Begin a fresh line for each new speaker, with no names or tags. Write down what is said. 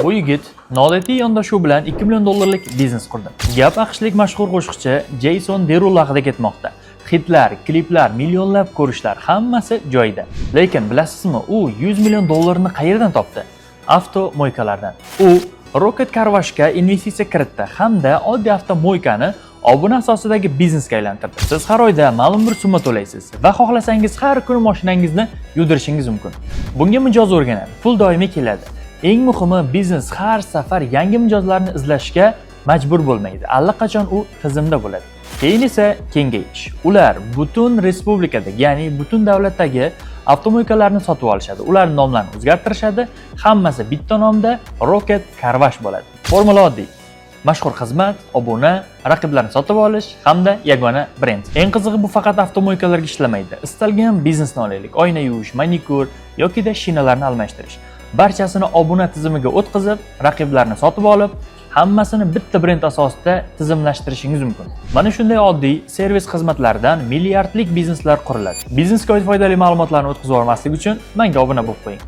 Bu yigit noodatiy yondashuv bilan 2 million dollarlik biznes qurdi. Gap aqshlik mashhur qo'shiqchi Jason Derulo haqida ketmoqda. Hitlar, kliplar, millionlab ko'rishlar hammasi joyida. Lekin bilasizmi, u 100 million dollarni qayerdan topdi? Avtomoykalardan. U Rocket Car Wash'ga investitsiya kiritdi hamda oddiy avtomoykani obuna asosidagi biznesga aylantirdi. Siz har oyda ma'lum bir summa to'laysiz va xohlasangiz har kuni mashinangizni yuvdirishingiz mumkin. Bunga mijoz o'rganadi, pul doimiy keladi. Eng muhimi, biznes har safar yangi mijozlarni izlashga majbur bo'lmaydi. Allaqachon u tizimda bo'ladi. Keyin esa kengayish. Ular butun respublikadagi, ya'ni butun davlatdagi avtomoykalarni sotib olishadi. Ularning nomlarini o'zgartirishadi. Hammasi bitta nomda Rocket Car Wash bo'ladi. Formula oddiy. Mashhur xizmat, obuna, raqiblarni sotib olish hamda yagona brend. Eng qizig'i, bu faqat avtomoykalarga ishlamaydi. Istalgan biznesni olaylik, oyna yuvish, manikyur yoki shinalarni almashtirish. Barchasini obuna tizimiga o'tkazib, raqiblarni sotib olib, hammasini bitta brend asosida tizimlashtirishingiz mumkin. Mana shunday oddiy servis xizmatlaridan milliardlik bizneslar quriladi. Biznesga oid foydali ma'lumotlarni o'tkazib olmaslik uchun menga obuna bo'lib qo'ying.